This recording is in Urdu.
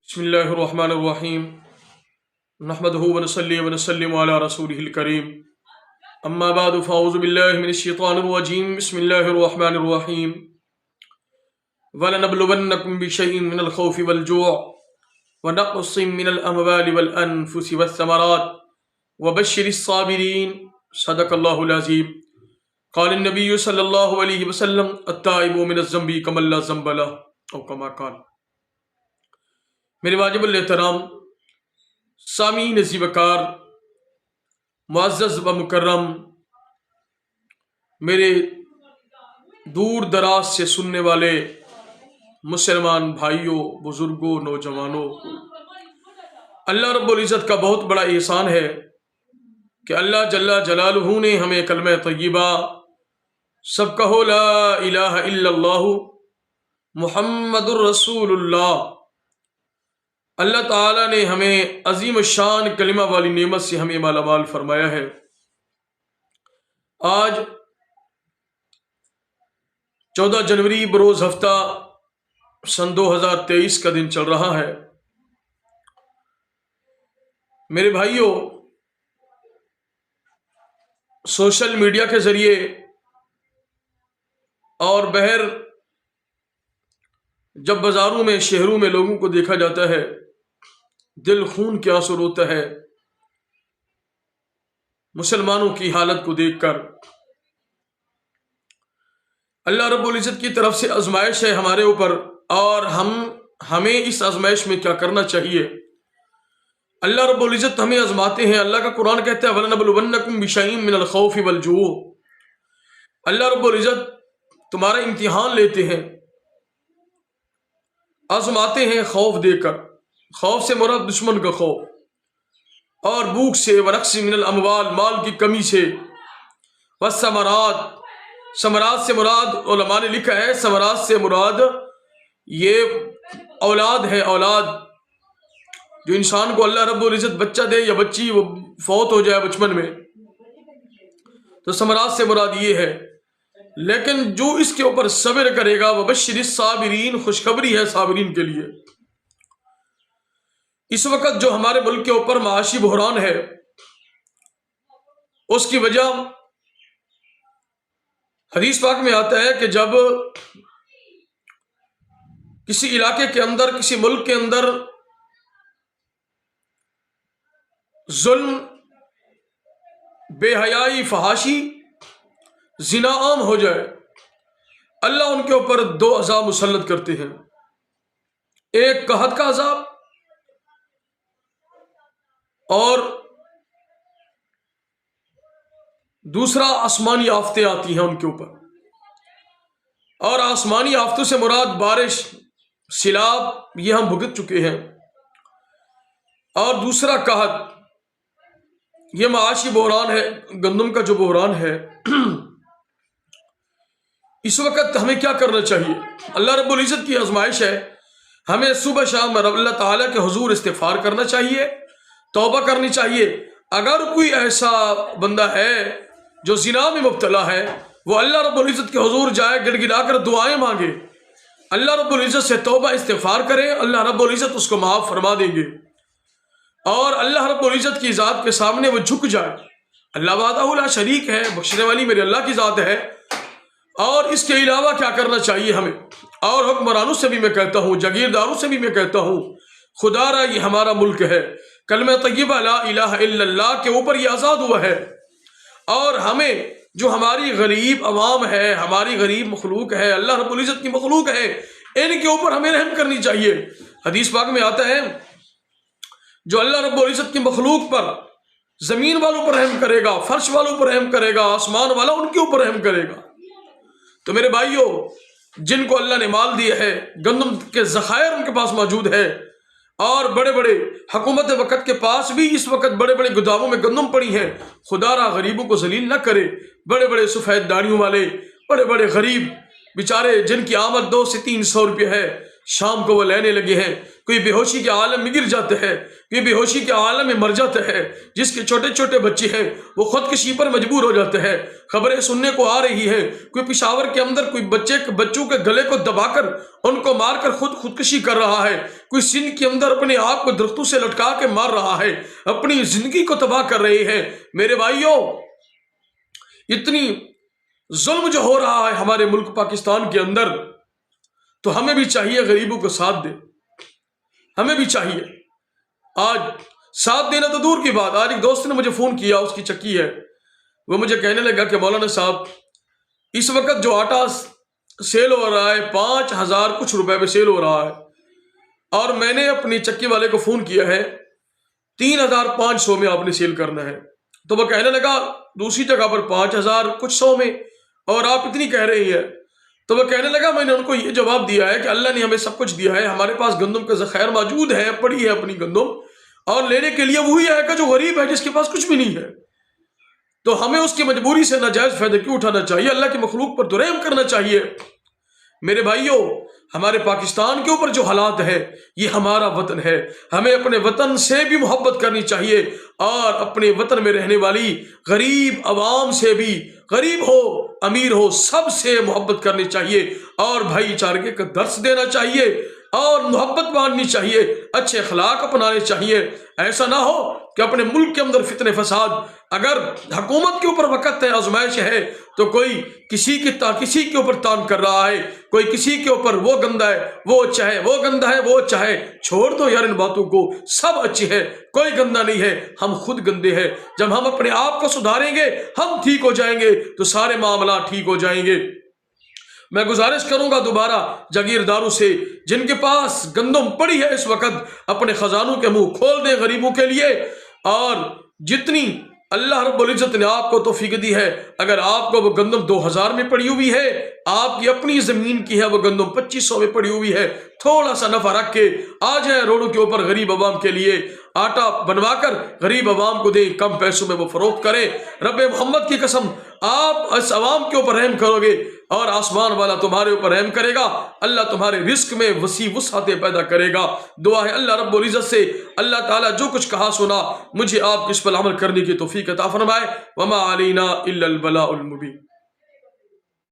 بسم اللہ الرحمن الرحیم نحمده ونصلی ونسلم علی رسوله الکریم اما بعد فاعوذ باللہ من الشیطان الرجیم بسم اللہ الرحمن الرحیم وَلَنَبْلُوَنَّكُمْ بِشَيْءٍ مِّنَ الْخَوْفِ وَالْجُوعِ وَنَقْصٍ مِّنَ الْأَمْوَالِ وَالْأَنفُسِ وَالثَّمَرَاتِ وَبَشِّرِ الصَّابِرِينَ صدق اللہ العظیم۔ قال النبی صلی اللہ علیہ وسلم التائب من الذنب کمن لا ذنب لہ او کما قال۔ میرے واجب الاحترام سامعین عزیز وقار، معزز و مکرم، میرے دور دراز سے سننے والے مسلمان بھائیوں، بزرگوں، نوجوانوں، اللہ رب العزت کا بہت بڑا احسان ہے کہ اللہ جل جلالہ نے ہمیں کلمہ طیبہ سب کہو لا الہ الا اللہ محمد الرسول اللہ، اللہ تعالیٰ نے ہمیں عظیم الشان کلمہ والی نعمت سے ہمیں مالا مال فرمایا ہے۔ آج 14 جنوری بروز ہفتہ سن 2023 کا دن چل رہا ہے۔ میرے بھائیوں، سوشل میڈیا کے ذریعے اور بہر جب بازاروں میں، شہروں میں لوگوں کو دیکھا جاتا ہے، دل خون کے آنسو روتا ہے مسلمانوں کی حالت کو دیکھ کر۔ اللہ رب العزت کی طرف سے آزمائش ہے ہمارے اوپر، اور ہمیں اس آزمائش میں کیا کرنا چاہیے۔ اللہ رب العزت ہمیں آزماتے ہیں۔ اللہ کا قرآن کہتا ہے وَلَنَبْلُوَنَّكُمْ بِشَيْءٍ مِّنَ الْخَوْفِ وَالْجُوعِ، اللہ رب العزت تمہارا امتحان لیتے ہیں، آزماتے ہیں خوف دے کر۔ خوف سے مراد دشمن کا خوف، اور بھوک سے، ونقص من الاموال، مال کی کمی سے، والثمرات، ثمرات سے مراد علماء نے لکھا ہے ثمرات سے مراد یہ اولاد ہے، اولاد جو انسان کو اللہ رب العزت بچہ دے یا بچی وہ فوت ہو جائے بچپن میں، تو ثمرات سے مراد یہ ہے۔ لیکن جو اس کے اوپر صبر کرے گا وبشر الصابرین، خوشخبری ہے صابرین کے لیے۔ اس وقت جو ہمارے ملک کے اوپر معاشی بحران ہے، اس کی وجہ حدیث پاک میں آتا ہے کہ جب کسی علاقے کے اندر، کسی ملک کے اندر ظلم، بے حیائی، فحاشی، زنا عام ہو جائے، اللہ ان کے اوپر 2 عذاب مسلط کرتے ہیں۔ ایک قحط کا عذاب، اور دوسرا آسمانی آفتیں آتی ہیں ان کے اوپر، اور آسمانی آفتوں سے مراد بارش، سیلاب، یہ ہم بھگت چکے ہیں، اور دوسرا قحط، یہ معاشی بحران ہے، گندم کا جو بحران ہے۔ اس وقت ہمیں کیا کرنا چاہیے؟ اللہ رب العزت کی آزمائش ہے، ہمیں صبح شام اللہ تعالیٰ کے حضور استغفار کرنا چاہیے، توبہ کرنی چاہیے۔ اگر کوئی ایسا بندہ ہے جو زنا میں مبتلا ہے، وہ اللہ رب العزت کے حضور جائے، گڑ گڑا کر دعائیں مانگے، اللہ رب العزت سے توبہ استغفار کرے، اللہ رب العزت اس کو معاف فرما دیں گے، اور اللہ رب العزت کی ذات کے سامنے وہ جھک جائے۔ اللہ وحدہ لا شریک ہے، بخشنے والی میرے اللہ کی ذات ہے۔ اور اس کے علاوہ کیا کرنا چاہیے ہمیں؟ اور حکمرانوں سے بھی میں کہتا ہوں، جاگیرداروں سے بھی میں کہتا ہوں، خدا را یہ ہمارا ملک ہے، کلمہ طیبہ لا الہ الا اللہ کے اوپر یہ آزاد ہوا ہے، اور ہمیں جو ہماری غریب عوام ہے، ہماری غریب مخلوق ہے، اللہ رب العزت کی مخلوق ہے، ان کے اوپر ہمیں رحم کرنی چاہیے۔ حدیث پاک میں آتا ہے جو اللہ رب العزت کی مخلوق پر، زمین والوں پر رحم کرے گا، فرش والوں پر رحم کرے گا، آسمان والا ان کے اوپر رحم کرے گا۔ تو میرے بھائیوں، جن کو اللہ نے مال دیا ہے، گندم کے ذخائر ان کے پاس موجود ہے، اور بڑے بڑے حکومت وقت کے پاس بھی اس وقت بڑے بڑے گوداموں میں گندم پڑی ہیں، خدا را غریبوں کو ذلیل نہ کرے۔ بڑے بڑے سفید داڑھیوں والے، بڑے بڑے غریب بیچارے، جن کی آمد 200 سے 300 روپے ہے، شام کو وہ لینے لگے ہیں، کوئی بے ہوشی کے عالم میں گر جاتے ہیں، کوئی بے ہوشی کے عالم میں مر جاتے ہیں، جس کے چھوٹے چھوٹے بچے ہیں وہ خودکشی پر مجبور ہو جاتے ہیں۔ خبریں سننے کو آ رہی ہیں کوئی پشاور کے اندر کوئی بچوں کے گلے کو دبا کر ان کو مار کر خودکشی کر رہا ہے، کوئی سندھ کے اندر اپنے آپ کو درختوں سے لٹکا کے مار رہا ہے، اپنی زندگی کو تباہ کر رہے ہیں۔ میرے بھائیوں، اتنی ظلم جو ہو رہا ہے ہمارے ملک پاکستان کے اندر، تو ہمیں بھی چاہیے غریبوں کو ساتھ دے، ہمیں بھی چاہیے۔ آج ساتھ دینا تو دور کی بات، آج ایک دوست نے مجھے فون کیا، اس کی چکی ہے، وہ مجھے کہنے لگا کہ مولانا صاحب اس وقت جو آٹا سیل ہو رہا ہے 5000 کچھ روپے میں سیل ہو رہا ہے، اور میں نے اپنی چکی والے کو فون کیا ہے 3500 میں آپ نے سیل کرنا ہے۔ تو وہ کہنے لگا دوسری جگہ پر 5000 کچھ سو میں، اور آپ اتنی کہہ رہی ہیں۔ تو وہ کہنے لگا میں نے ان کو یہ جواب دیا ہے کہ اللہ نے ہمیں سب کچھ دیا ہے، ہمارے پاس گندم کا ذخائر موجود ہے، پڑی ہے اپنی گندم، اور لینے کے لیے وہی آئے گا جو غریب ہے، جس کے پاس کچھ بھی نہیں ہے۔ تو ہمیں اس کی مجبوری سے ناجائز فائدہ کیوں اٹھانا چاہیے؟ اللہ کی مخلوق پر تو رحم کرنا چاہیے۔ میرے بھائیوں، ہمارے پاکستان کے اوپر جو حالات ہے، یہ ہمارا وطن ہے، ہمیں اپنے وطن سے بھی محبت کرنی چاہیے، اور اپنے وطن میں رہنے والی غریب عوام سے بھی، غریب ہو امیر ہو سب سے محبت کرنی چاہیے، اور بھائی چارے کا درس دینا چاہیے، اور محبت ماننی چاہیے، اچھے اخلاق اپنانے چاہیے۔ ایسا نہ ہو کہ اپنے ملک کے اندر فتنے فساد، اگر حکومت کے اوپر وقت ہے، آزمائش ہے، تو کوئی کسی کے اوپر تان کر رہا ہے، کوئی کسی کے اوپر وہ گندا ہے وہ اچھا ہے، وہ گندا ہے وہ اچھا ہے۔ چھوڑ دو یار ان باتوں کو، سب اچھے ہیں، کوئی گندا نہیں ہے، ہم خود گندے ہیں۔ جب ہم اپنے آپ کو سدھاریں گے، ہم ٹھیک ہو جائیں گے، تو سارے معاملات ٹھیک ہو جائیں گے۔ میں گزارش کروں گا دوبارہ جاگیرداروں سے، جن کے پاس گندم پڑی ہے اس وقت، اپنے خزانوں کے منہ کھول دیں غریبوں کے لیے، اور جتنی اللہ رب العزت نے آپ کو توفیق دی ہے، اگر آپ کو وہ گندم 2000 میں پڑی ہوئی ہے، آپ کی اپنی زمین کی ہے وہ گندم 2500 میں پڑی ہوئی ہے، تھوڑا سا نفع رکھ کے آ جائیں روڈوں کے اوپر، غریب عوام کے لیے آٹا بنوا کر غریب عوام کو دیں، کم پیسوں میں وہ فروخت کریں۔ رب محمد کی قسم، آپ اس عوام کے اوپر رحم کرو گے اور آسمان والا تمہارے اوپر رحم کرے گا، اللہ تمہارے رزق میں وسیع وسعتیں پیدا کرے گا۔ دعا ہے اللہ رب العزت سے اللہ تعالیٰ جو کچھ کہا سنا مجھے آپ اس پر عمل کرنے کی توفیق عطا فرمائے۔ وما علینا الا البلاء المبین۔